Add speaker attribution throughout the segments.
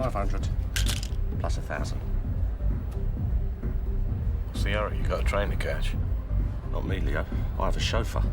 Speaker 1: 500 plus 1,000.
Speaker 2: What's the hurry? You got a train to catch?
Speaker 1: Not me, Leo. I have a chauffeur.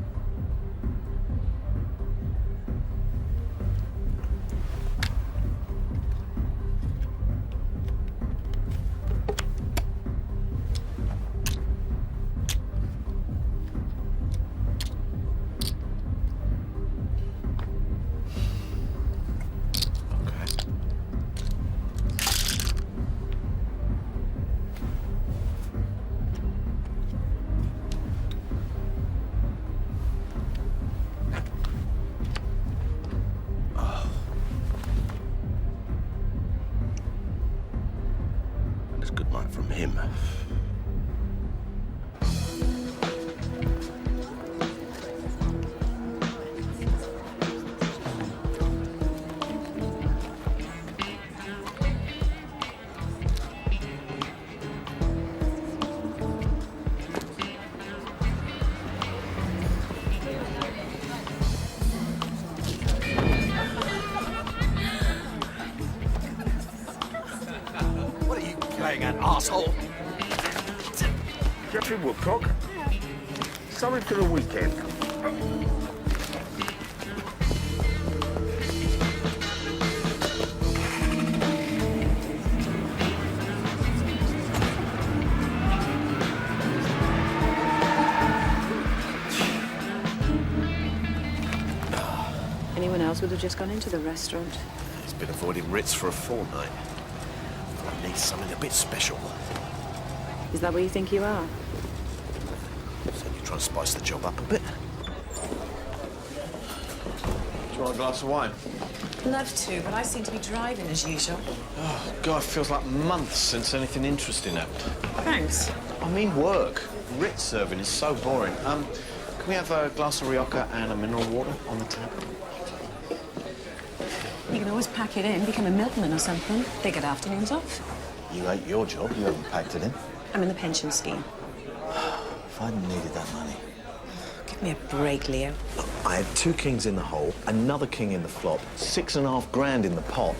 Speaker 1: From him.
Speaker 3: An asshole.
Speaker 4: Jeffrey Woodcock. Something for the weekend.
Speaker 5: Anyone else would have just gone into the restaurant.
Speaker 2: He's been avoiding Ritz for a fortnight. I need something a bit special.
Speaker 5: Is that what you think you are?
Speaker 2: So you try to spice the job up a bit?
Speaker 3: Do you want a glass of wine?
Speaker 6: Love to, but I seem to be driving as usual.
Speaker 3: Oh, God, it feels like months since anything interesting happened.
Speaker 6: Thanks.
Speaker 3: I mean work. Ritz serving is so boring. Can we have a glass of Rioja and a mineral water on the tap?
Speaker 6: You can always pack it in, become a milkman or something. They get afternoons off.
Speaker 7: You hate your job, you haven't packed it in.
Speaker 6: I'm in the pension scheme.
Speaker 7: If I needed that money.
Speaker 6: Give me a break, Leo.
Speaker 7: Look, I had 2 kings in the hole, another king in the flop, 6.5 grand in the pot.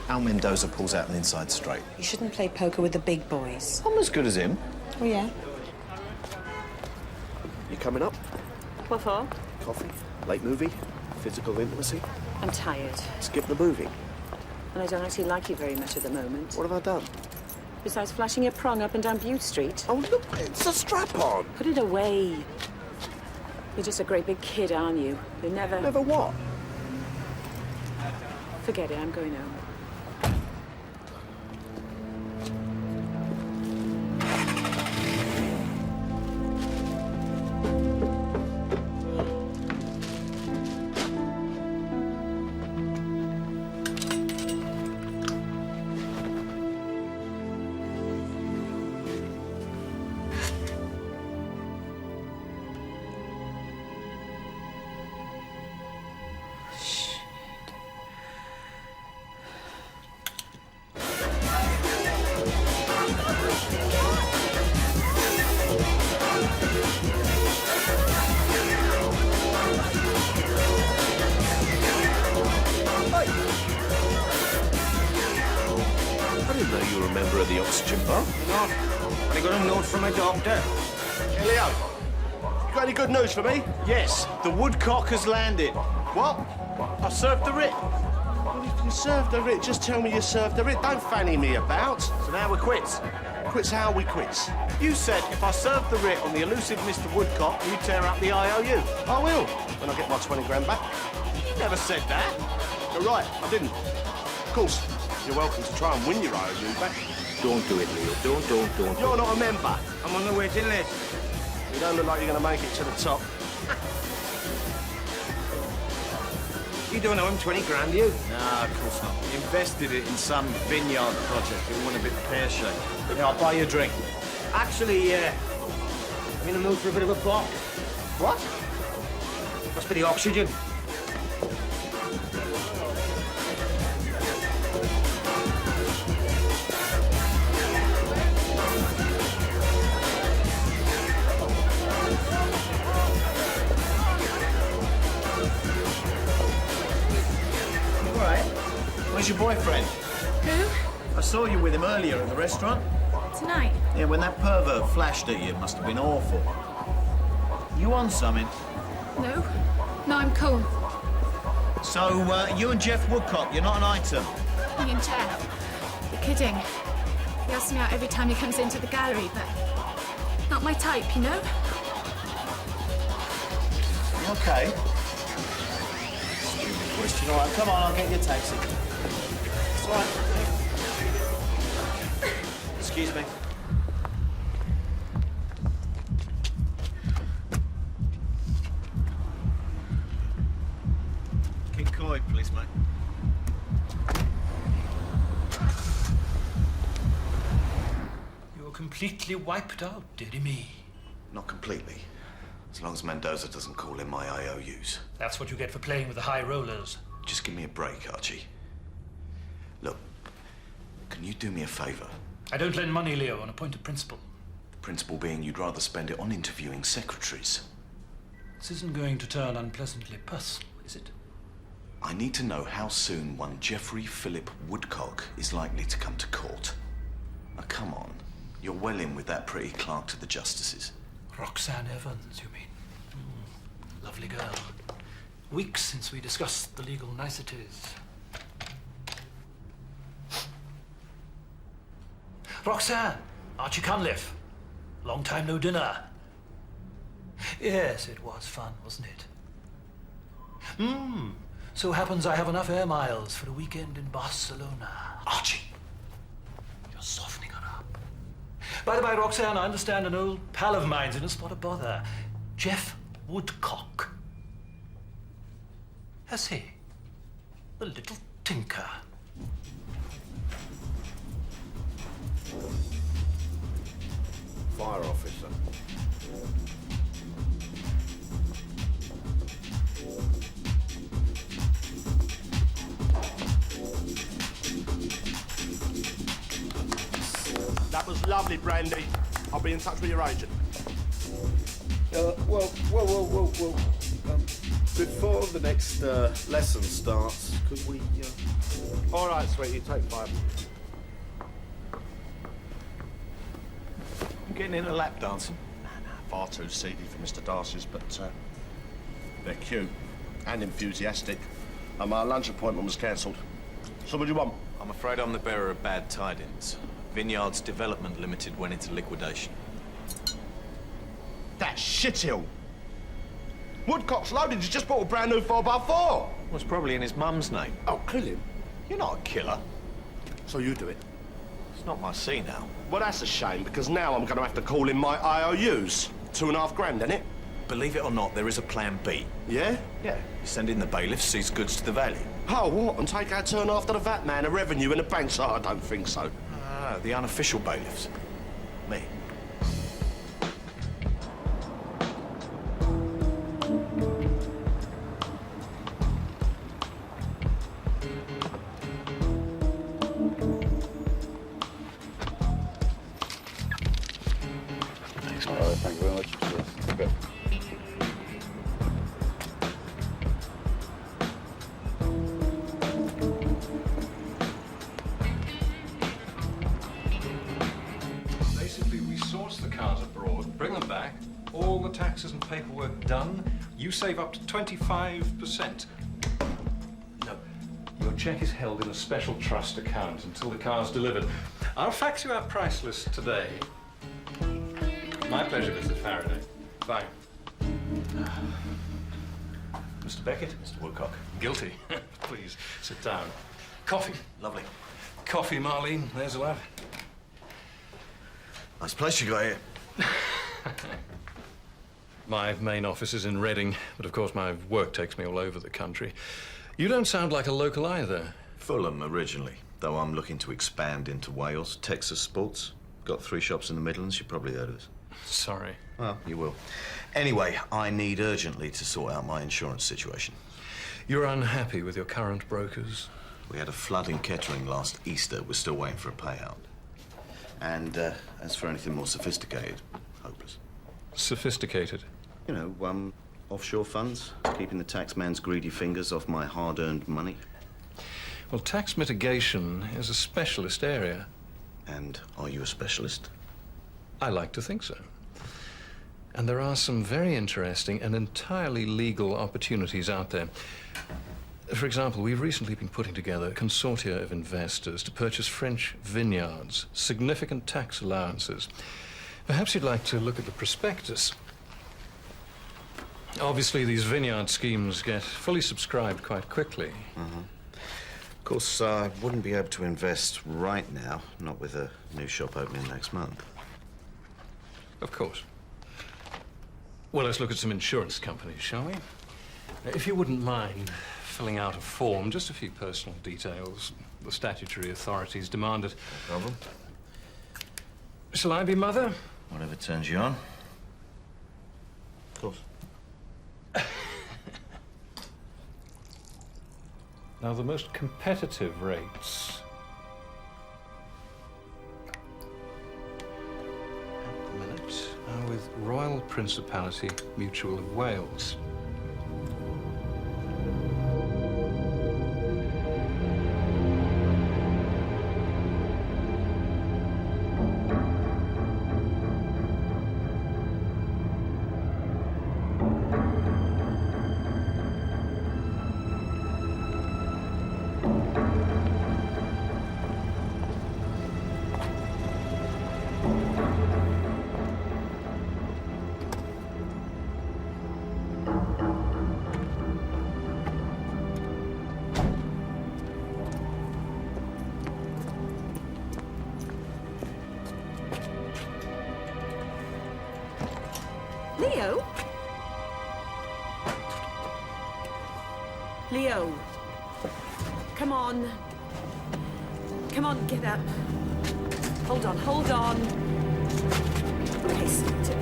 Speaker 7: Al Mendoza pulls out an inside straight.
Speaker 6: You shouldn't play poker with the big boys.
Speaker 7: I'm as good as him.
Speaker 6: Oh, yeah?
Speaker 1: You coming up?
Speaker 5: What for?
Speaker 1: Coffee? Late movie? Physical intimacy?
Speaker 5: I'm tired.
Speaker 1: Skip the movie.
Speaker 5: And I don't actually like you very much at the moment.
Speaker 1: What have I done?
Speaker 5: Besides flashing your prong up and down Bute Street.
Speaker 1: Oh, look, it's a strap-on.
Speaker 5: Put it away. You're just a great big kid, aren't you? You never...
Speaker 1: Never what?
Speaker 5: Forget it, I'm going home.
Speaker 1: The oxygen bar?
Speaker 4: Not. I got a note from my doctor.
Speaker 1: Hey, Leo, you got any good news for me?
Speaker 3: Yes, the Woodcock has landed.
Speaker 1: What?
Speaker 3: I served the writ.
Speaker 1: Well, if you served the writ, just tell me you served the writ. Don't fanny me about.
Speaker 3: So now we're quits.
Speaker 1: Quits how we quits.
Speaker 3: You said if I served the writ on the elusive Mr. Woodcock, you'd tear up the IOU.
Speaker 1: I will, when I get my 20 grand back.
Speaker 3: You never said that.
Speaker 1: You're right, I didn't. Of course, you're welcome to try and win your IOU back.
Speaker 4: Don't do it, Leo. Don't.
Speaker 1: You're not a member.
Speaker 4: I'm on the waiting list.
Speaker 1: You don't look like you're going to make it to the top.
Speaker 4: You don't owe him 20 grand, you?
Speaker 3: Nah, of course not. Invested it in some vineyard project. It went a bit pear-shaped.
Speaker 4: Yeah, I'll buy you a drink. Actually, I'm in the mood for a bit of a pop.
Speaker 1: What?
Speaker 4: Must be the oxygen.
Speaker 3: Where's your boyfriend?
Speaker 6: Who?
Speaker 3: saw you with him earlier at the restaurant.
Speaker 8: Tonight?
Speaker 3: Yeah, when that pervert flashed at you, it must have been awful. You want something?
Speaker 8: No. No, I'm cool.
Speaker 3: So, you and Jeff Woodcock, you're not an item.
Speaker 8: Me and Jeff. You're kidding. He asks me out every time he comes into the gallery, but not my type, you know?
Speaker 3: You okay? Stupid question. All right, come on, I'll get you a taxi. It's all right. Excuse me. Keep coy, please, mate.
Speaker 9: You're completely wiped out, dearie me.
Speaker 2: Not completely. As long as Mendoza doesn't call in my IOUs.
Speaker 9: That's what you get for playing with the high rollers.
Speaker 2: Just give me a break, Archie. Look, can you do me a favour?
Speaker 9: I don't lend money, Leo, on a point of principle.
Speaker 2: The principle being you'd rather spend it on interviewing secretaries.
Speaker 9: This isn't going to turn unpleasantly personal, is it?
Speaker 2: I need to know how soon one Geoffrey Philip Woodcock is likely to come to court. Now, come on. You're well in with that pretty clerk to the justices.
Speaker 9: Roxanne Evans, you mean? Lovely girl. Weeks since we discussed the legal niceties. Roxanne! Archie Cunliffe. Long time no dinner. Yes, it was fun, wasn't it? So happens I have enough air miles for a weekend in Barcelona. Archie! You're softening her up. By the by, Roxanne, I understand an old pal of mine's in a spot of bother. Jeff Woodcock. Has he? The little tinker.
Speaker 1: Fire officer. That was lovely, Brandy. I'll be in touch with your agent.
Speaker 10: Whoa. Before the next lesson starts, could we...
Speaker 1: All right, sweetie, take 5.
Speaker 3: You getting into lap dancing?
Speaker 10: Far too seedy for Mr. Darcy's, but they're cute and enthusiastic. And my lunch appointment was cancelled. So what do you want?
Speaker 7: I'm afraid I'm the bearer of bad tidings. Vineyards Development Limited went into liquidation.
Speaker 10: That shithill! Woodcock's loaded. He's just bought a brand new 4x4.
Speaker 7: Well, it's probably in his mum's name.
Speaker 10: Oh, kill him.
Speaker 7: You're not a killer.
Speaker 10: So you do it.
Speaker 7: It's not my scene now.
Speaker 1: Well, that's a shame, because now I'm going to have to call in my IOUs. 2.5 grand, isn't it?
Speaker 7: Believe it or not, there is a plan B.
Speaker 1: Yeah?
Speaker 7: Yeah. You send in the bailiff, seize goods to the valley.
Speaker 1: Oh, what? And take our turn after the VAT man, a revenue and a bank? I don't think so.
Speaker 7: Ah, the unofficial bailiffs. Me.
Speaker 10: Thank you very much. Okay.
Speaker 11: Basically, we source the cars abroad, bring them back, all the taxes and paperwork done. You save up to 25%. No, your check is held in a special trust account until the car's delivered. I'll fax you our price list today. My pleasure, Mr. Faraday. Bye.
Speaker 7: Mr. Beckett, Mr. Woodcock.
Speaker 11: Guilty. Please, sit down. Coffee.
Speaker 7: Lovely.
Speaker 11: Coffee, Marlene. There's a lad.
Speaker 2: Nice place you got here.
Speaker 11: My main office is in Reading, but of course my work takes me all over the country. You don't sound like a local either.
Speaker 2: Fulham originally, though I'm looking to expand into Wales. Texas Sports. Got 3 shops in the Midlands. You've probably heard of us.
Speaker 11: Sorry.
Speaker 2: Well, you will. Anyway, I need urgently to sort out my insurance situation.
Speaker 11: You're unhappy with your current brokers?
Speaker 2: We had a flood in Kettering last Easter. We're still waiting for a payout. And as for anything more sophisticated, hopeless.
Speaker 11: Sophisticated?
Speaker 2: You know, offshore funds, keeping the taxman's greedy fingers off my hard-earned money.
Speaker 11: Well, tax mitigation is a specialist area.
Speaker 2: And are you a specialist?
Speaker 11: I like to think so. And there are some very interesting and entirely legal opportunities out there. For example, we've recently been putting together a consortia of investors to purchase French vineyards, significant tax allowances. Perhaps you'd like to look at the prospectus. Obviously, these vineyard schemes get fully subscribed quite quickly.
Speaker 2: Of course, I wouldn't be able to invest right now, not with a new shop opening next month.
Speaker 11: Of course. Well, let's look at some insurance companies, shall we? If you wouldn't mind filling out a form, just a few personal details. The statutory authorities demand it.
Speaker 2: No problem.
Speaker 11: Shall I be mother?
Speaker 2: Whatever turns you on. Of course.
Speaker 11: Now, the most competitive rates at the minute are with Royal Principality Mutual of Wales.
Speaker 5: Leo? Leo. Come on. Come on, get up. Hold on, hold on. Okay, sit.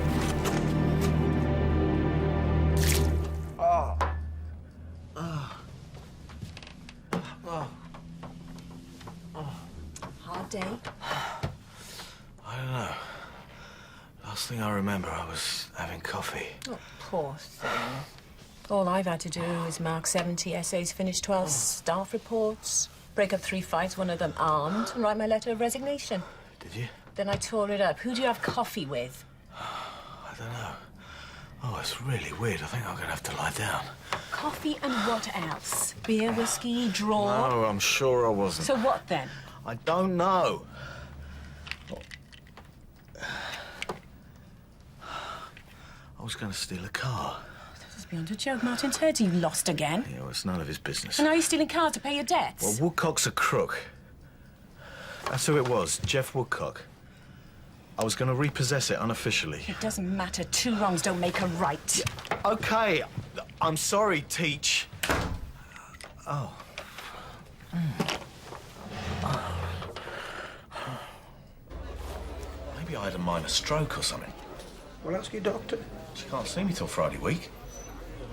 Speaker 6: Hard day?
Speaker 7: I don't know. Last thing I remember, I was having coffee.
Speaker 6: Oh, poor thing. All I've had to do is mark 70 essays, finish 12 staff reports, break up 3 fights, one of them armed, and write my letter of resignation.
Speaker 7: Did you?
Speaker 6: Then I tore it up. Who do you have coffee with?
Speaker 7: I don't know. Oh, it's really weird. I think I'm gonna have to lie down.
Speaker 6: Coffee and what else? Beer, whiskey, draw?
Speaker 7: No, I'm sure I wasn't.
Speaker 6: So what then?
Speaker 7: I don't know. I was gonna steal a car.
Speaker 6: This is beyond a joke. Martin's heard you lost again.
Speaker 7: Yeah, well, it's none of his business.
Speaker 6: And now you're stealing cars to pay your debts?
Speaker 7: Well, Woodcock's a crook. That's who it was, Jeff Woodcock. I was gonna repossess it unofficially.
Speaker 6: It doesn't matter. 2 wrongs don't make a right.
Speaker 7: Yeah, okay, I'm sorry, Teach. Oh. Maybe I had a minor stroke or something.
Speaker 10: Well, ask your doctor.
Speaker 2: She can't see me till Friday week.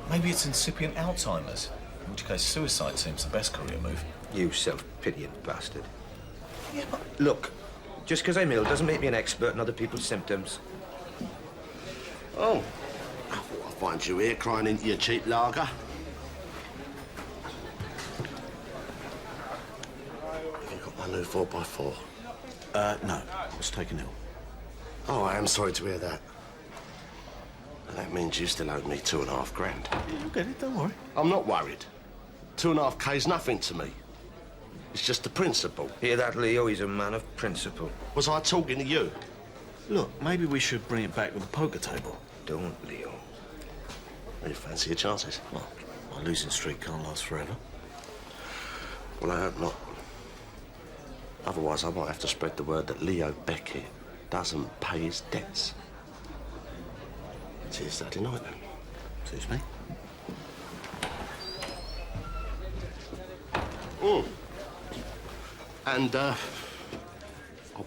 Speaker 2: Maybe it's incipient Alzheimer's, in which case suicide seems the best career move.
Speaker 4: You self-pitying bastard. Yeah, but look, just because I'm ill doesn't make me an expert in other people's symptoms.
Speaker 1: Oh, I thought I'd find you here crying into your cheap lager. Have you got my new 4x4?
Speaker 2: No, I was taken ill.
Speaker 1: Oh, I am sorry to hear that. And that means you still owe me 2.5 grand.
Speaker 2: Yeah, I'll get it, don't worry.
Speaker 1: I'm not worried. 2.5K's nothing to me. It's just the principle.
Speaker 4: Hear that, Leo? He's a man of principle.
Speaker 1: Was I talking to you?
Speaker 2: Look, maybe we should bring it back with the poker table.
Speaker 4: Don't, Leo.
Speaker 1: You fancy your chances?
Speaker 2: Well, my losing streak can't last forever.
Speaker 1: Well, I hope not. Otherwise, I might have to spread the word that Leo Beckett doesn't pay his debts. See you Saturday night, then.
Speaker 2: Suits me.
Speaker 1: And, I'll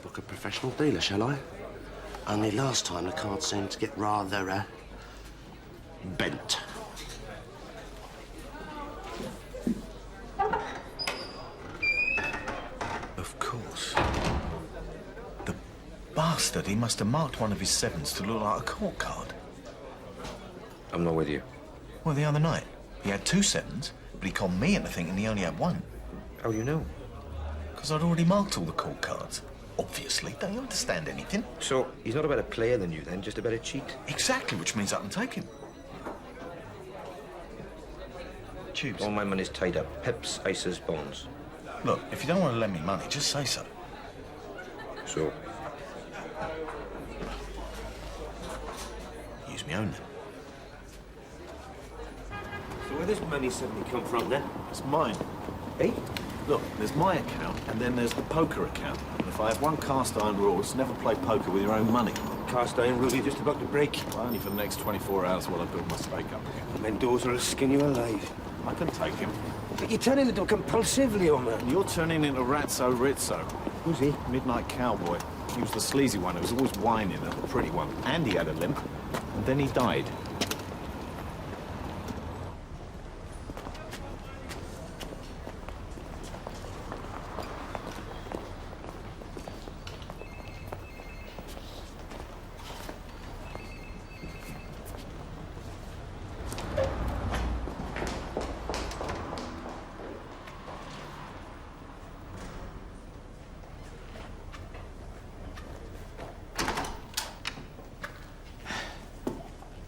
Speaker 1: book a professional dealer, shall I? Only last time the card seemed to get rather, bent.
Speaker 2: Of course. The bastard, he must have marked one of his 7s to look like a court card.
Speaker 4: I'm not with you.
Speaker 2: Well, the other night, he had 2 7s, but he conned me into thinking he only had 1.
Speaker 4: How do you know?
Speaker 2: Because I'd already marked all the call cards. Obviously. Don't you understand anything?
Speaker 4: So, he's not a better player than you then, just a better cheat?
Speaker 2: Exactly, which means I can take him. Choose.
Speaker 4: All my money's tied up. Pips, ices, bonds.
Speaker 2: Look, if you don't want to lend me money, just say so.
Speaker 4: So?
Speaker 2: Use me own then.
Speaker 4: So where does money suddenly come from then?
Speaker 7: It's mine.
Speaker 4: Eh?
Speaker 7: Look, there's my account, and then there's the poker account. And if I have one cast iron rule, it's never play poker with your own money.
Speaker 4: Cast iron rule you're just about to break.
Speaker 7: Well, only for the next 24 hours while I build my stake up again.
Speaker 4: Mendoza will skin you alive.
Speaker 7: I can take him.
Speaker 4: But you're turning into a compulsive, Leo, man.
Speaker 7: You're turning into Ratso Rizzo.
Speaker 4: Who's he?
Speaker 7: Midnight cowboy. He was the sleazy one who was always whining, and the pretty one. And he had a limp. And then he died.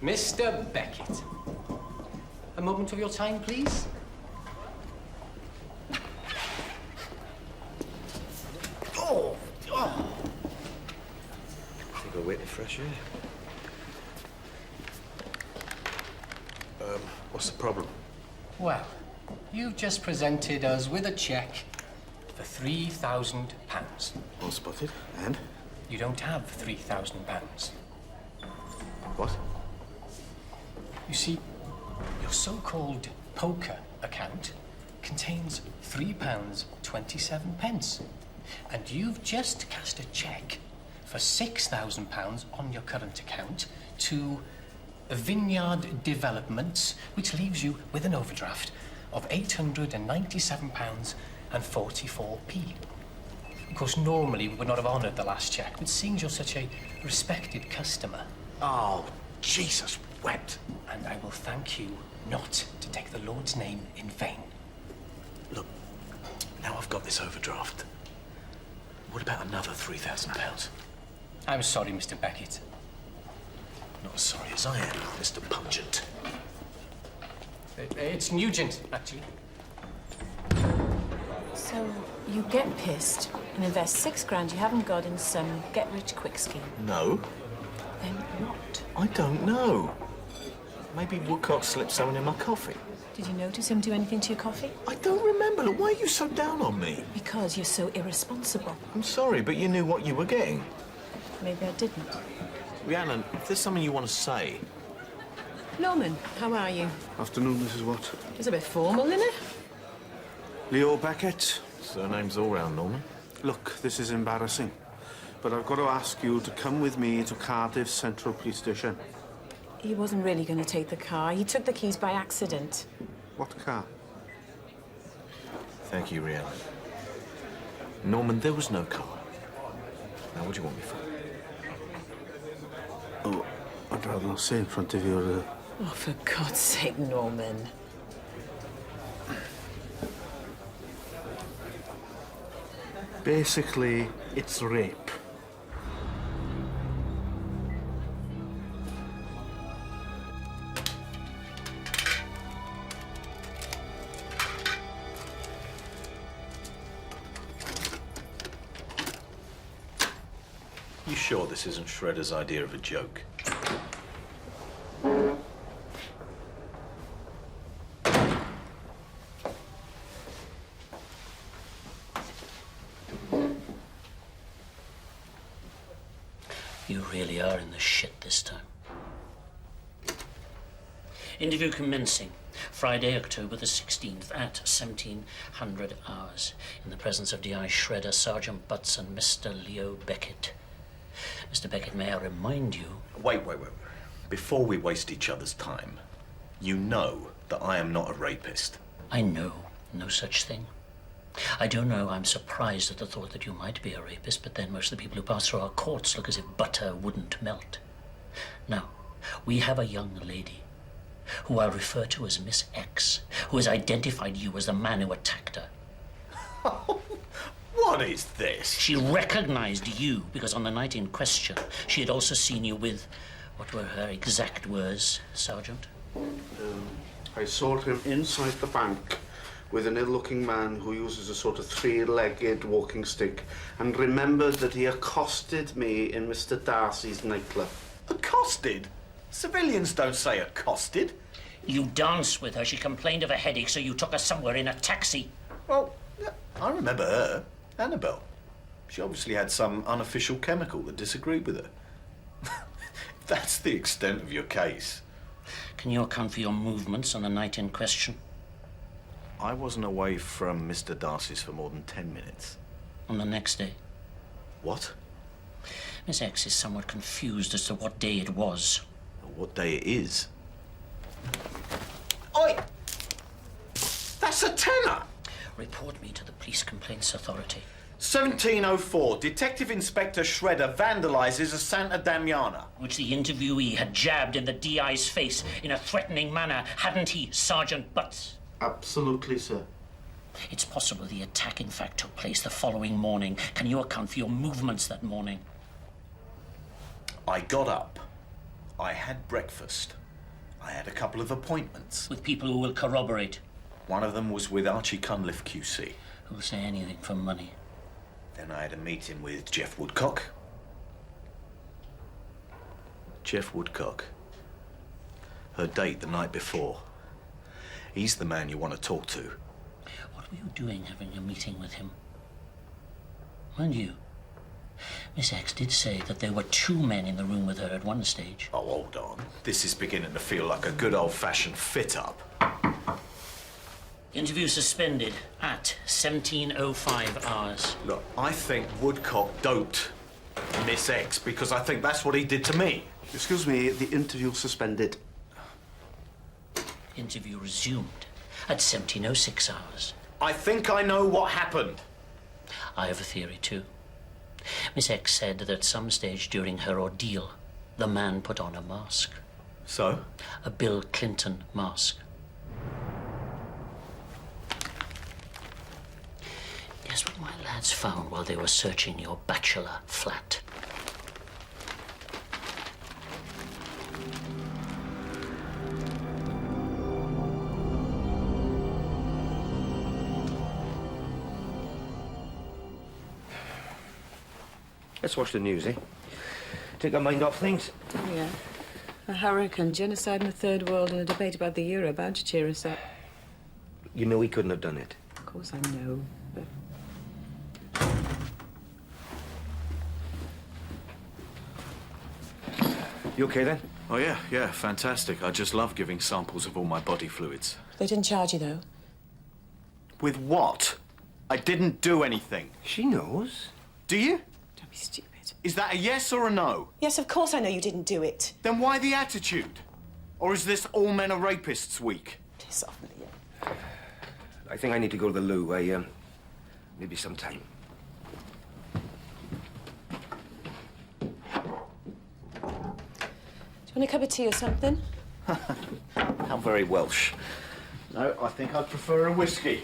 Speaker 12: Mr. Beckett, a moment of your time, please.
Speaker 4: Oh! Take a wait to fresh air.
Speaker 7: What's the problem?
Speaker 12: Well, you've just presented us with a cheque for £3,000.
Speaker 7: Well spotted. And?
Speaker 12: You don't have £3,000.
Speaker 7: What?
Speaker 12: You see, your so-called poker account contains £3.27, and you've just cast a cheque for £6,000 on your current account to Vineyard Developments, which leaves you with an overdraft of £897.44p. Of course, normally we would not have honoured the last cheque, but seeing you're such a respected customer...
Speaker 2: Oh, Jesus wept.
Speaker 12: And I will thank you not to take the Lord's name in vain.
Speaker 2: Look, now I've got this overdraft. What about another £3,000?
Speaker 12: I'm sorry, Mr. Beckett.
Speaker 2: Not as sorry as I am, Mr. Pungent.
Speaker 12: It's Nugent, actually.
Speaker 6: So, you get pissed and invest £6 you haven't got in some get-rich-quick scheme.
Speaker 7: No.
Speaker 6: Then what?
Speaker 7: I don't know. Maybe Woodcock slipped something in my coffee.
Speaker 6: Did you notice him do anything to your coffee?
Speaker 7: I don't remember. Look, why are you so down on me?
Speaker 6: Because you're so irresponsible.
Speaker 7: I'm sorry, but you knew what you were getting.
Speaker 6: Maybe I didn't.
Speaker 7: Rhiannon, if there's something you want to say...
Speaker 6: Norman, how are you?
Speaker 13: Afternoon, Mrs. Watt.
Speaker 6: It's a bit formal, isn't it?
Speaker 13: Leo Beckett.
Speaker 7: Surname's all round, Norman.
Speaker 13: Look, this is embarrassing, but I've got to ask you to come with me to Cardiff Central Police Station.
Speaker 6: He wasn't really going to take the car. He took the keys by accident.
Speaker 13: What car?
Speaker 7: Thank you, Rhiannon. Norman, there was no car. Now, what do you want me for?
Speaker 13: Oh, I'd rather not say in front of your...
Speaker 6: Oh, for God's sake, Norman.
Speaker 13: Basically, it's rape.
Speaker 7: You sure this isn't Shredder's idea of a joke?
Speaker 14: You really are in the shit this time. Interview commencing Friday, October the 16th at 1700 hours in the presence of D.I. Shredder, Sergeant Butts and Mr. Leo Beckett. Mr. Beckett, may I remind you...
Speaker 2: Wait. Before we waste each other's time, you know that I am not a rapist.
Speaker 14: I know no such thing. I do know I'm surprised at the thought that you might be a rapist, but then most of the people who pass through our courts look as if butter wouldn't melt. Now, we have a young lady who I'll refer to as Miss X, who has identified you as the man who attacked her.
Speaker 2: What is this?
Speaker 14: She recognized you because on the night in question, she had also seen you with, what were her exact words, Sergeant?
Speaker 13: I saw him inside the bank with an ill-looking man who uses a sort of three-legged walking stick and remembered that he accosted me in Mr. Darcy's nightclub.
Speaker 2: Accosted? Civilians don't say accosted.
Speaker 14: You danced with her. She complained of a headache, so you took her somewhere in a taxi.
Speaker 2: Well, yeah, I remember her. Annabelle. She obviously had some unofficial chemical that disagreed with her. That's the extent of your case.
Speaker 14: Can you account for your movements on the night in question?
Speaker 2: I wasn't away from Mr. Darcy's for more than 10 minutes.
Speaker 14: On the next day?
Speaker 2: What?
Speaker 14: Miss X is somewhat confused as to what day it was.
Speaker 2: What day it is? Oi! That's a tenner!
Speaker 14: Report me to the Police Complaints Authority.
Speaker 2: 1704, Detective Inspector Shredder vandalizes a Santa Damiana.
Speaker 14: Which the interviewee had jabbed in the DI's face in a threatening manner, hadn't he, Sergeant Butts?
Speaker 13: Absolutely, sir.
Speaker 14: It's possible the attack, in fact, took place the following morning. Can you account for your movements that morning?
Speaker 2: I got up. I had breakfast. I had a couple of appointments.
Speaker 14: With people who will corroborate?
Speaker 2: One of them was with Archie Cunliffe QC.
Speaker 14: Who'll say anything for money?
Speaker 2: Then I had a meeting with Jeff Woodcock. Jeff Woodcock. Her date the night before. He's the man you want to talk to.
Speaker 14: What were you doing having a meeting with him? Mind you, Miss X did say that there were 2 men in the room with her at one stage.
Speaker 2: Oh, hold on. This is beginning to feel like a good old-fashioned fit-up.
Speaker 14: Interview suspended at 17:05 hours.
Speaker 2: Look, I think Woodcock doped Miss X because I think that's what he did to me.
Speaker 13: Excuse me, the interview suspended.
Speaker 14: Interview resumed at 17:06 hours.
Speaker 2: I think I know what happened.
Speaker 14: I have a theory, too. Miss X said that at some stage during her ordeal, the man put on a mask.
Speaker 2: So?
Speaker 14: A Bill Clinton mask. Guess what my lads found while they were searching your bachelor flat?
Speaker 4: Let's watch the news, eh? Take our mind off things.
Speaker 5: Yeah. A hurricane, genocide in the Third World, and a debate about the euro bound to cheer us up.
Speaker 4: You know he couldn't have done it.
Speaker 5: Of course I know, but...
Speaker 4: You okay, then?
Speaker 2: Oh, yeah, fantastic. I just love giving samples of all my body fluids.
Speaker 6: They didn't charge you, though?
Speaker 2: With what? I didn't do anything.
Speaker 4: She knows.
Speaker 2: Do you?
Speaker 6: Don't be stupid.
Speaker 2: Is that a yes or a no?
Speaker 6: Yes, of course I know you didn't do it.
Speaker 2: Then why the attitude? Or is this all men are rapists week?
Speaker 6: Piss off, Leah.
Speaker 4: I think I need to go to the loo. Maybe some time.
Speaker 6: Do you want a cup of tea or something?
Speaker 2: How very Welsh. No, I think I'd prefer a whiskey.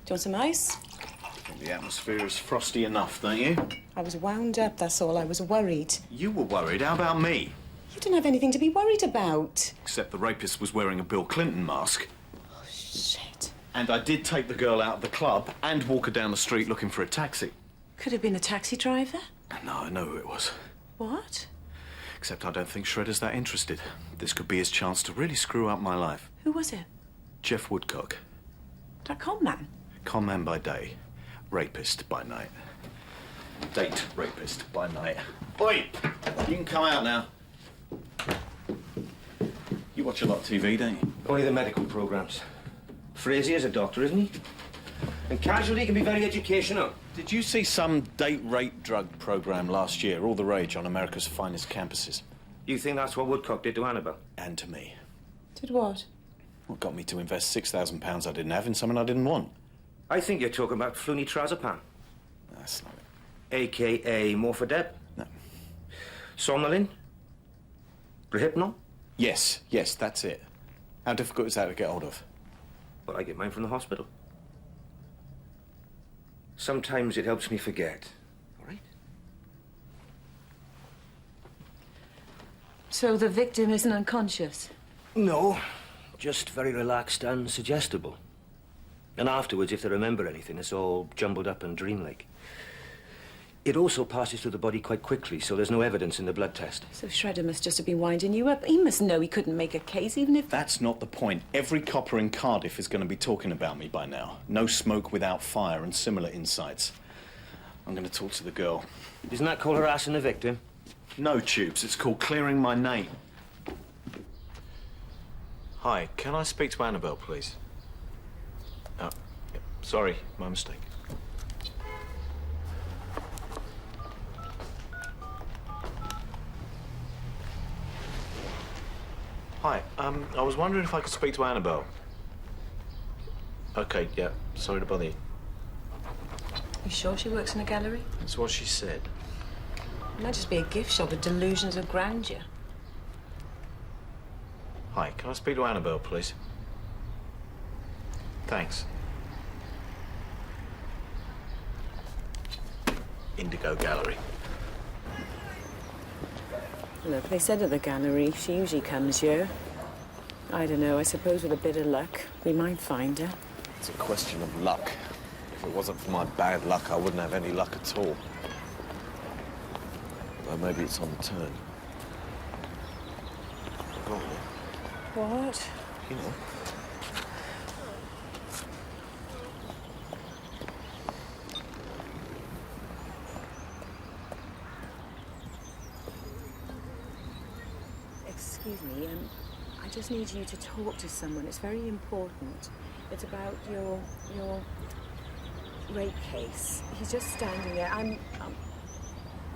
Speaker 6: Do you want some ice?
Speaker 2: I think the atmosphere is frosty enough, don't you?
Speaker 6: I was wound up, that's all. I was worried.
Speaker 2: You were worried. How about me?
Speaker 6: You didn't have anything to be worried about.
Speaker 2: Except the rapist was wearing a Bill Clinton mask.
Speaker 6: Oh, shit.
Speaker 2: And I did take the girl out of the club and walk her down the street looking for a taxi.
Speaker 6: Could have been a taxi driver.
Speaker 2: No, I know who it was.
Speaker 6: What?
Speaker 2: Except I don't think Shredder's that interested. This could be his chance to really screw up my life.
Speaker 6: Who was it?
Speaker 2: Jeff Woodcock.
Speaker 6: That con man?
Speaker 2: Con man by day, rapist by night. Date rapist by night. Oi! You can come out now. You watch a lot of TV, don't you?
Speaker 4: Only the medical programs. Frazier's a doctor, isn't he? And casualty can be very educational.
Speaker 2: Did you see some date rape drug program last year, all the rage on America's finest campuses?
Speaker 4: You think that's what Woodcock did to Annabelle?
Speaker 2: And to me.
Speaker 6: Did what?
Speaker 2: What got me to invest £6,000 I didn't have in something I didn't want?
Speaker 4: I think you're talking about flunitrazepam.
Speaker 2: That's not it.
Speaker 4: A.K.A. Morphadeb.
Speaker 2: No.
Speaker 4: Somnolin. Rehypnol?
Speaker 7: Yes, that's it. How difficult is that to get hold of?
Speaker 4: Well, I get mine from the hospital. Sometimes it helps me forget. All right?
Speaker 5: So the victim isn't unconscious?
Speaker 4: No, just very relaxed and suggestible. And afterwards, if they remember anything, it's all jumbled up and dreamlike. It also passes through the body quite quickly, so there's no evidence in the blood test.
Speaker 5: So Shredder must just have been winding you up. He must know he couldn't make a case, even if...
Speaker 7: That's not the point. Every copper in Cardiff is going to be talking about me by now. No smoke without fire and similar insights. I'm going to talk to the girl.
Speaker 4: Isn't that called harassing the victim?
Speaker 7: No, Tubes. It's called clearing my name. Hi, can I speak to Annabelle, please? Oh, yeah, sorry, my mistake. Hi, I was wondering if I could speak to Annabelle. Okay, yeah, sorry to bother you.
Speaker 5: You sure she works in a gallery?
Speaker 7: That's what she said.
Speaker 5: It might just be a gift shop with delusions of grandeur.
Speaker 7: Hi, can I speak to Annabelle, please? Thanks. Indigo Gallery.
Speaker 5: Look, they said at the gallery she usually comes here. I don't know, I suppose with a bit of luck, we might find her.
Speaker 7: It's a question of luck. If it wasn't for my bad luck, I wouldn't have any luck at all. Well, maybe it's on the turn. Go on, then.
Speaker 5: What?
Speaker 7: You know.
Speaker 5: Excuse me, I just need you to talk to someone. It's very important. It's about your rape case. He's just standing there.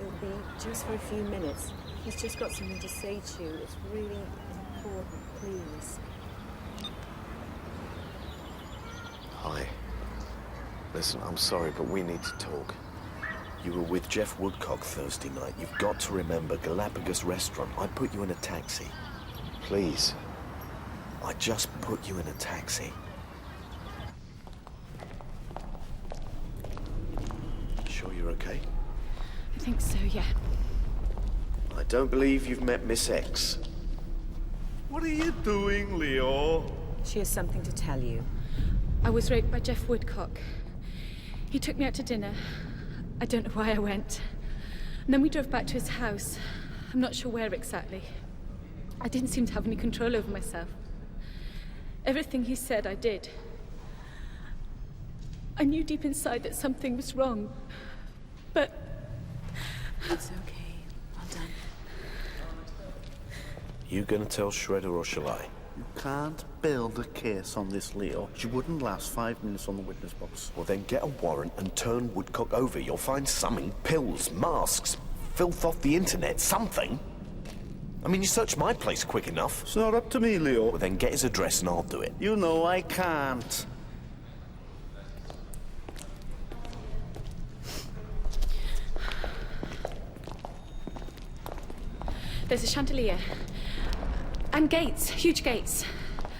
Speaker 5: It'll be just for a few minutes. He's just got something to say to you. It's really important, please.
Speaker 2: Hi. Listen, I'm sorry, but we need to talk. You were with Jeff Woodcock Thursday night. You've got to remember Galapagos Restaurant. I put you in a taxi. Please. I just put you in a taxi. Sure you're okay?
Speaker 8: I think so, yeah.
Speaker 2: I don't believe you've met Miss X.
Speaker 13: What are you doing, Leo?
Speaker 5: She has something to tell you.
Speaker 8: I was raped by Jeff Woodcock. He took me out to dinner. I don't know why I went. And then we drove back to his house. I'm not sure where exactly. I didn't seem to have any control over myself. Everything he said, I did. I knew deep inside that something was wrong, but...
Speaker 5: It's okay. Well done.
Speaker 2: You gonna tell Shredder or shall I?
Speaker 13: You can't build a case on this, Leo. She wouldn't last 5 minutes on the witness box.
Speaker 2: Well, then get a warrant and turn Woodcock over. You'll find something. Pills, masks, filth off the internet, something. I mean, you searched my place quick enough.
Speaker 13: It's not up to me, Leo.
Speaker 2: Well, then get his address and I'll do it.
Speaker 13: You know I can't.
Speaker 8: There's a chandelier. And gates, huge gates.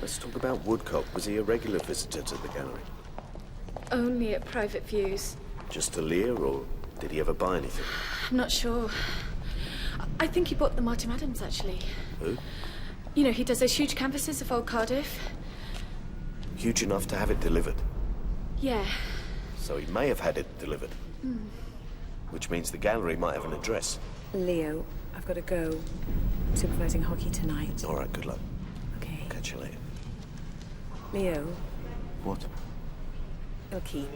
Speaker 2: Let's talk about Woodcock. Was he a regular visitor to the gallery?
Speaker 8: Only at private views.
Speaker 2: Just a leer, or did he ever buy anything?
Speaker 8: I'm not sure. I think he bought the Martin Adams, actually.
Speaker 2: Who?
Speaker 8: You know, he does those huge canvases of old Cardiff.
Speaker 2: Huge enough to have it delivered.
Speaker 8: Yeah.
Speaker 2: So he may have had it delivered. Which means the gallery might have an address.
Speaker 5: Leo, I've got to go. I'm supervising hockey tonight.
Speaker 2: All right, good luck.
Speaker 5: Okay.
Speaker 2: Catch you later.
Speaker 5: Leo,
Speaker 2: What?
Speaker 5: you'll keep.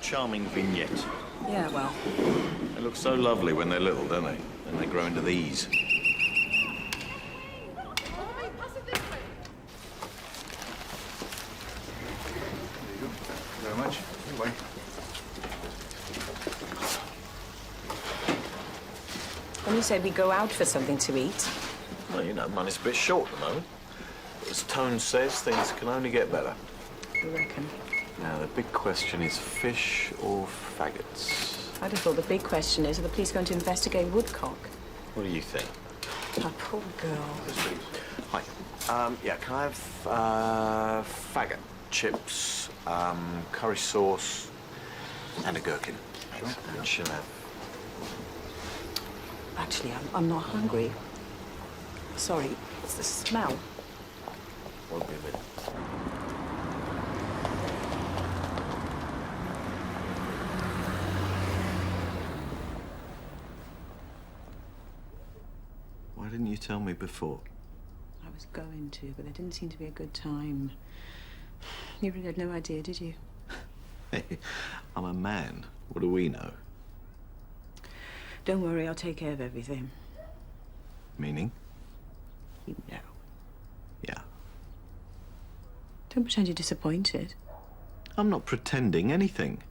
Speaker 7: Charming vignette.
Speaker 5: Yeah, well,
Speaker 7: They look so lovely when they're little, don't they? Then they grow into these.
Speaker 3: much. Anyway.
Speaker 6: When you said we go out for something to eat,
Speaker 2: Well, you know, money's a bit short at the moment. As Tone says, things can only get better.
Speaker 6: you reckon?
Speaker 2: Now, the big question is fish or faggots?
Speaker 6: I'd have thought the big question is, are the police going to investigate Woodcock?
Speaker 2: What do you think?
Speaker 6: That poor girl.
Speaker 2: Hi. Yeah, can I have faggot, chips, curry sauce, and a gherkin? Thanks. And she'll have...
Speaker 6: Actually, I'm not hungry. Sorry, it's the smell.
Speaker 2: Won't be a minute. Why didn't you tell me before?
Speaker 6: I was going to, but there didn't seem to be a good time. You really had no idea, did you?
Speaker 2: Hey, I'm a man. What do we know?
Speaker 6: Don't worry, I'll take care of everything.
Speaker 2: Meaning?
Speaker 6: You know.
Speaker 2: Yeah.
Speaker 6: Don't pretend you're disappointed.
Speaker 2: I'm not pretending anything.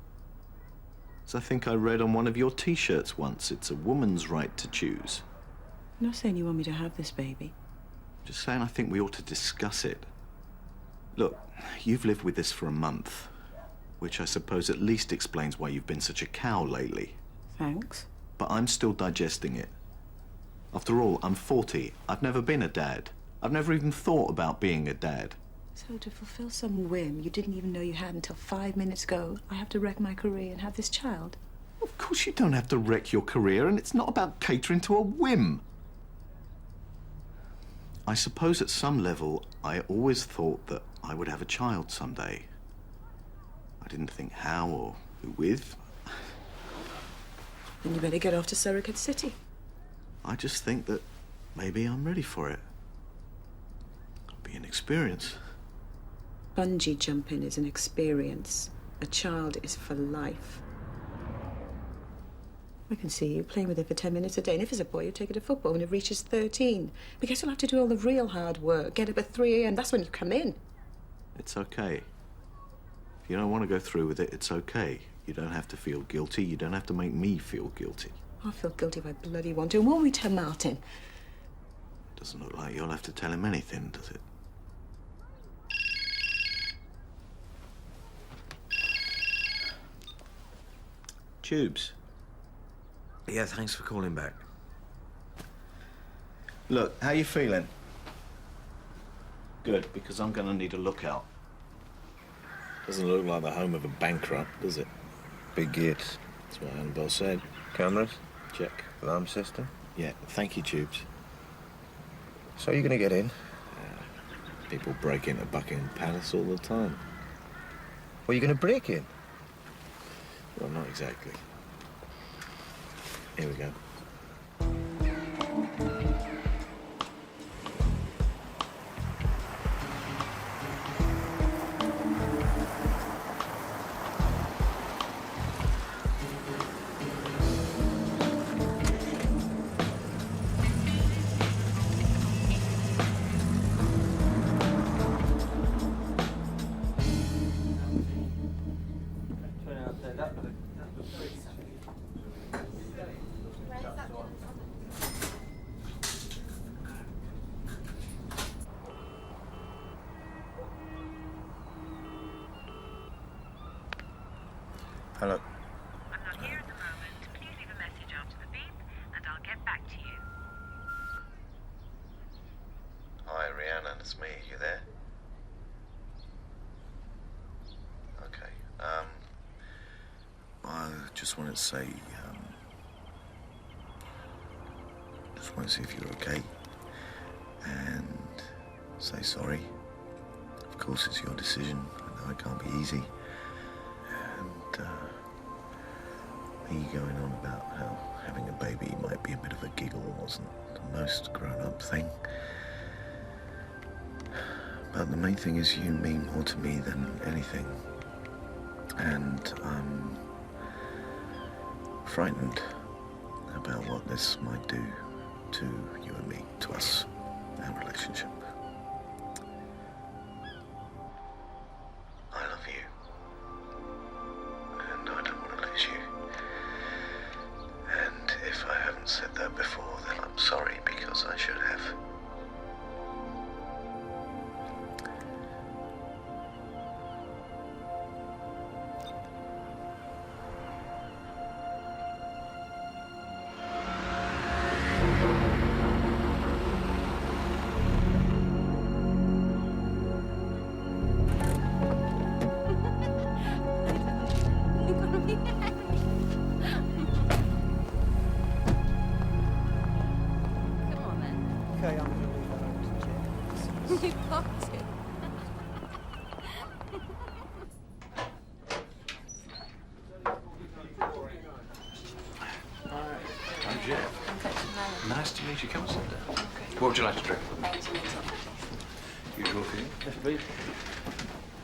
Speaker 2: As I think I read on one of your T-shirts once, it's a woman's right to choose.
Speaker 6: I'm not saying you want me to have this baby.
Speaker 2: Just saying I think we ought to discuss it. Look, you've lived with this for a month, which I suppose at least explains why you've been such a cow lately.
Speaker 6: Thanks.
Speaker 2: But I'm still digesting it. After all, I'm 40. I've never been a dad. I've never even thought about being a dad.
Speaker 6: So to fulfill some whim you didn't even know you had until 5 minutes ago, I have to wreck my career and have this child?
Speaker 2: Of course you don't have to wreck your career, and it's not about catering to a whim. I suppose at some level, I always thought that I would have a child someday. I didn't think how or who with.
Speaker 6: Then you better get off to Surrogate City.
Speaker 2: I just think that maybe I'm ready for it. It'll be an experience.
Speaker 6: Bungee jumping is an experience. A child is for life. I can see you playing with it for 10 minutes a day, and if it's a boy, you take it to football when it reaches 13. Because you'll have to do all the real hard work, get up at 3 a.m. That's when you come in.
Speaker 2: It's okay. If you don't want to go through with it, it's okay. You don't have to feel guilty. You don't have to make me feel guilty.
Speaker 6: I feel guilty if I bloody want to. And won't we tell Martin?
Speaker 2: Doesn't look like you'll have to tell him anything, does it? Tubes.
Speaker 4: Yeah, thanks for calling back.
Speaker 2: Look, how you feeling? Good, because I'm going to need a lookout. Doesn't look like the home of a bankrupt, does it?
Speaker 15: Big gates.
Speaker 2: That's what Annabelle said.
Speaker 15: Cameras?
Speaker 2: Check.
Speaker 15: Alarm system?
Speaker 2: Yeah, thank you, Tubes.
Speaker 15: So you're going to get in?
Speaker 2: People break into Buckingham Palace all the time.
Speaker 15: Well, you're going to break in?
Speaker 2: Well, not exactly. Here we go.
Speaker 15: Hello.
Speaker 16: I'm not here at the moment. Please leave a message after the beep, and I'll get back to you.
Speaker 15: Hi, Rhiannon, it's me. You there? Okay. I just wanted to say, just want to see if you're okay. And say sorry. Of course, it's your decision. I know it can't be easy. And, me going on about how having a baby might be a bit of a giggle wasn't the most grown-up thing. But the main thing is you mean more to me than anything. And I'm frightened about what this might do to you and me, to us, our relationship. I love you.
Speaker 11: Nice to meet you. Come and sit down. Okay. What would you like to drink? Usual for you?
Speaker 9: Yes, please.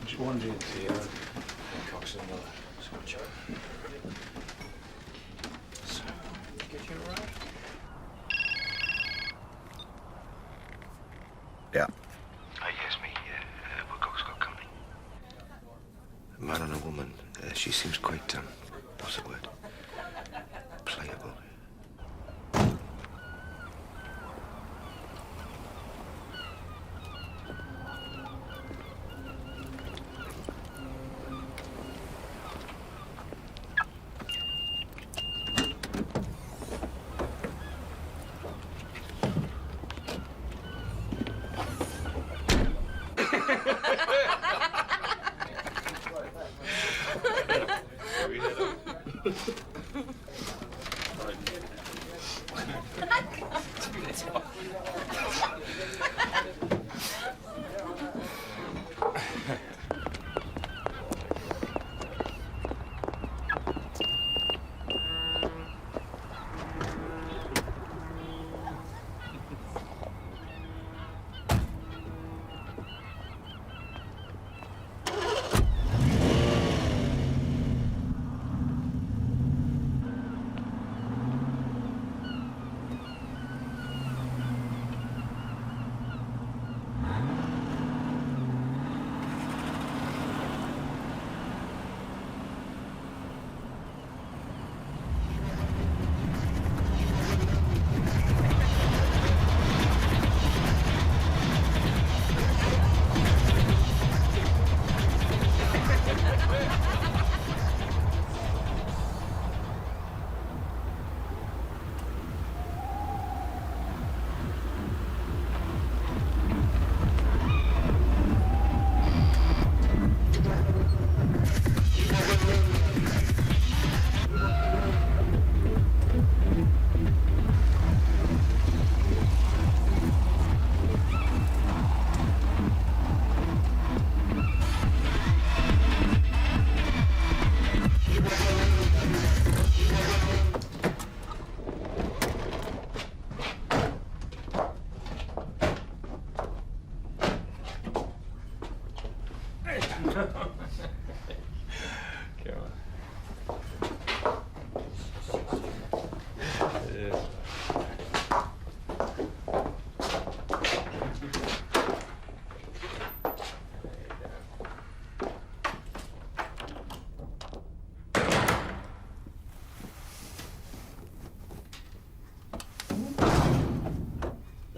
Speaker 9: Just one gin tea, Cox and Scotch.
Speaker 11: So, get you arrived?
Speaker 15: Yeah.
Speaker 17: Yes, me. Woodcock's got company.
Speaker 15: A man and a woman. She seems quite, what's the word? Playable.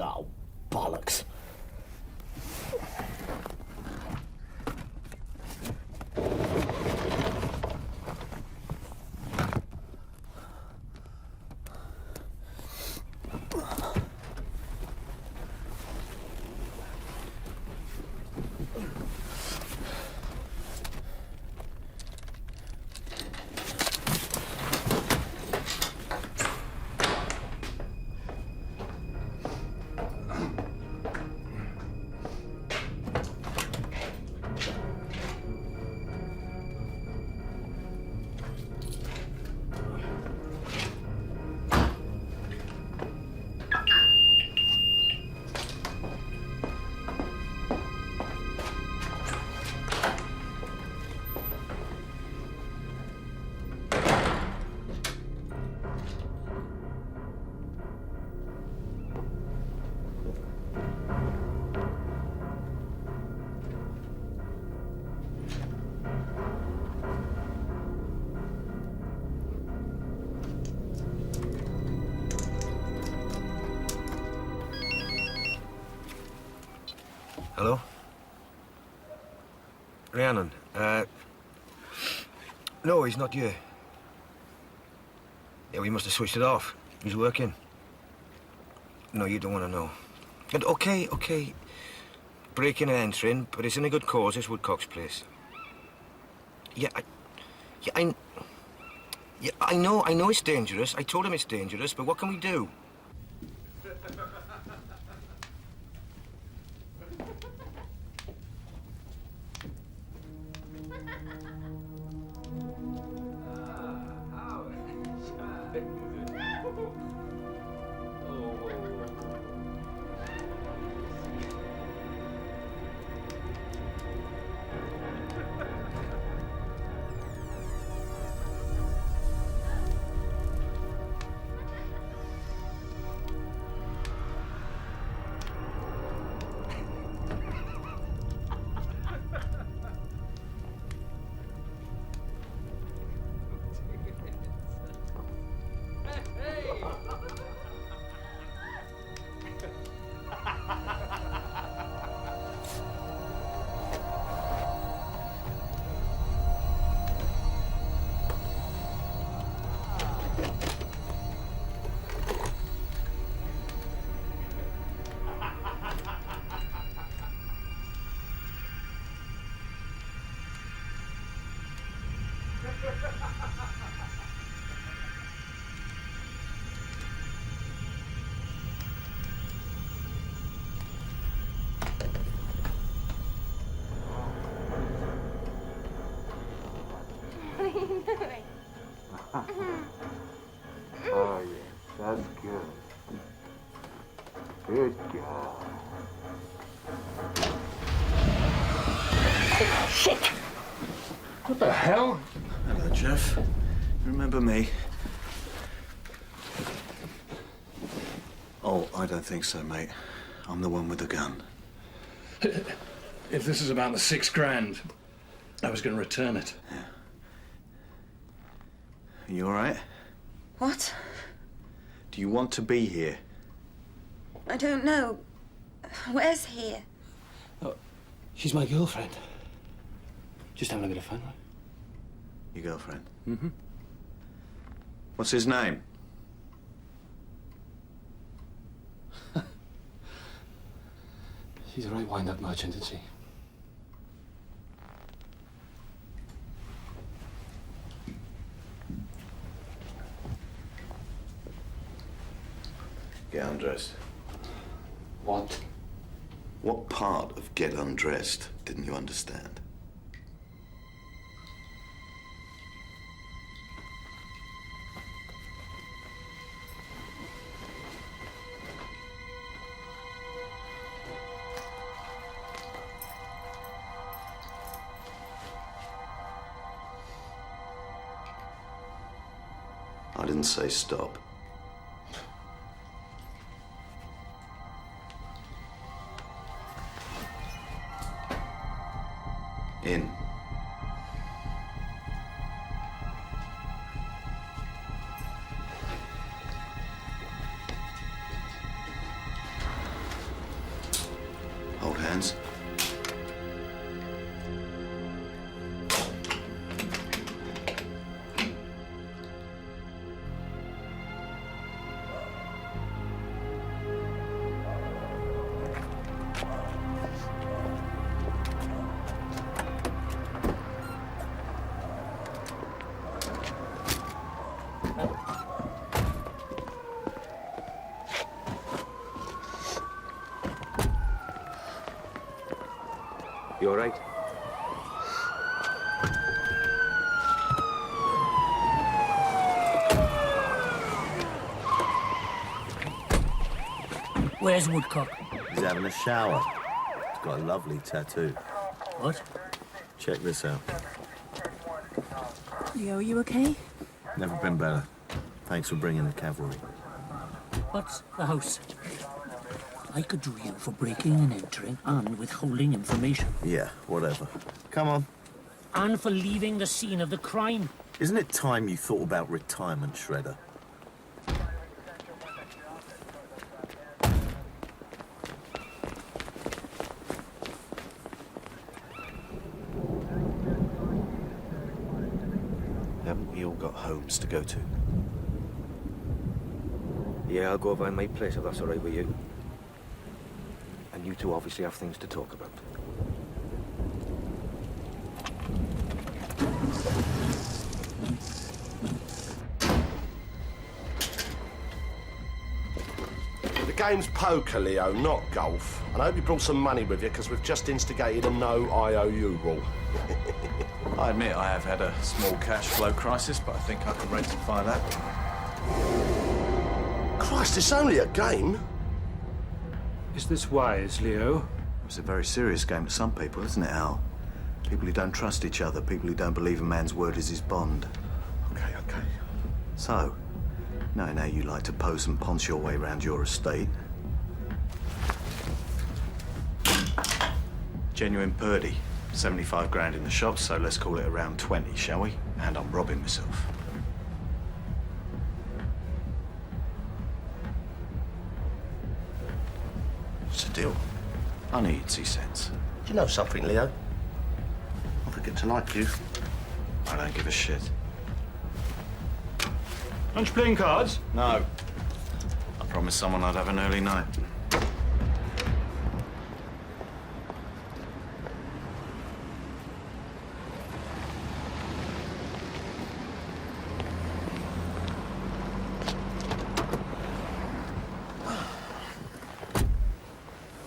Speaker 2: Oh, bollocks.
Speaker 15: Hello? Rhiannon, no, he's not here. Yeah, we must have switched it off. He's working. No, you don't want to know. But okay. Breaking and entering, but it's in a good cause, it's Woodcock's place. I know it's dangerous. I told him it's dangerous, but what can we do?
Speaker 18: What are you doing?
Speaker 15: Oh, yes, that's good. Good girl.
Speaker 7: Shit! What the hell?
Speaker 2: Hello, Jeff. You remember me? Oh, I don't think so, mate. I'm the one with the gun.
Speaker 11: If this is about the $6,000, I was going to return it.
Speaker 2: Are you all right?
Speaker 19: What?
Speaker 2: Do you want to be here?
Speaker 19: I don't know. Where's here?
Speaker 4: Oh, she's my girlfriend. Just having a bit of fun, right?
Speaker 2: Your girlfriend?
Speaker 4: Mm-hmm.
Speaker 2: What's his name?
Speaker 4: She's a right wind-up merchant, isn't she?
Speaker 2: Get undressed.
Speaker 4: What?
Speaker 15: What part of get undressed didn't you understand? I didn't say stop. In. Hold hands.
Speaker 4: You all right?
Speaker 14: Where's Woodcock?
Speaker 15: He's having a shower. He's got a lovely tattoo.
Speaker 14: What?
Speaker 15: Check this out.
Speaker 6: Leo, are you okay?
Speaker 15: Never been better. Thanks for bringing the cavalry.
Speaker 14: What's the house? I could do you for breaking and entering and withholding information.
Speaker 15: Yeah, whatever. Come on.
Speaker 14: And for leaving the scene of the crime.
Speaker 15: Isn't it time you thought about retirement, Shredder?
Speaker 2: Haven't we all got homes to go to?
Speaker 4: Yeah, I'll go over in my place if that's all right with you. And you two obviously have things to talk about.
Speaker 10: The game's poker, Leo, not golf. And I hope you brought some money with you, because we've just instigated a no IOU rule.
Speaker 7: I admit I have had a small cash flow crisis, but I think I can rectify that.
Speaker 10: Christ, it's only a game.
Speaker 11: Is this wise, Leo?
Speaker 2: It's a very serious game to some people, isn't it, Al? People who don't trust each other, people who don't believe a man's word is his bond.
Speaker 10: Okay.
Speaker 2: So, knowing how you like to pose and ponce your way around your estate. Genuine Purdy. 75 grand in the shop, so let's call it around 20, shall we? And I'm robbing myself.
Speaker 10: What's the deal?
Speaker 2: I knew you'd see sense.
Speaker 10: Do you know something, Leo? I could get to like you.
Speaker 2: I don't give a shit.
Speaker 7: Aren't you playing cards?
Speaker 2: No. I promised someone I'd have an early night.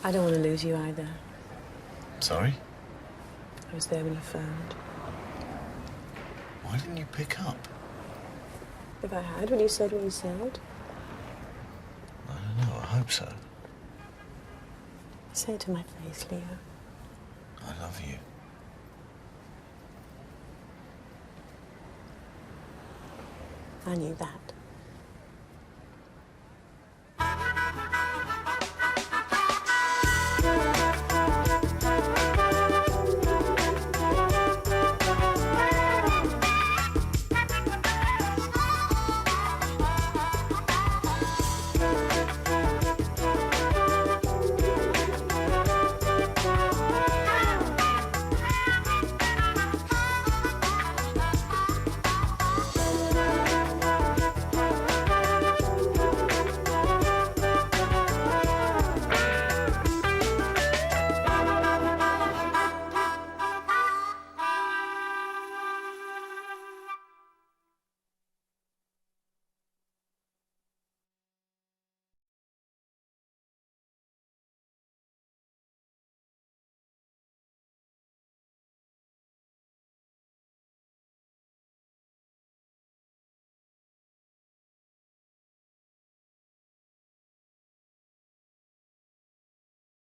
Speaker 6: I don't want to lose you either.
Speaker 15: Sorry?
Speaker 6: I was there when you phoned.
Speaker 15: Why didn't you pick up?
Speaker 6: If I had, when you said what you said.
Speaker 15: I don't know, I hope so.
Speaker 6: Say it to my face, Leo.
Speaker 15: I love you.
Speaker 6: I knew that.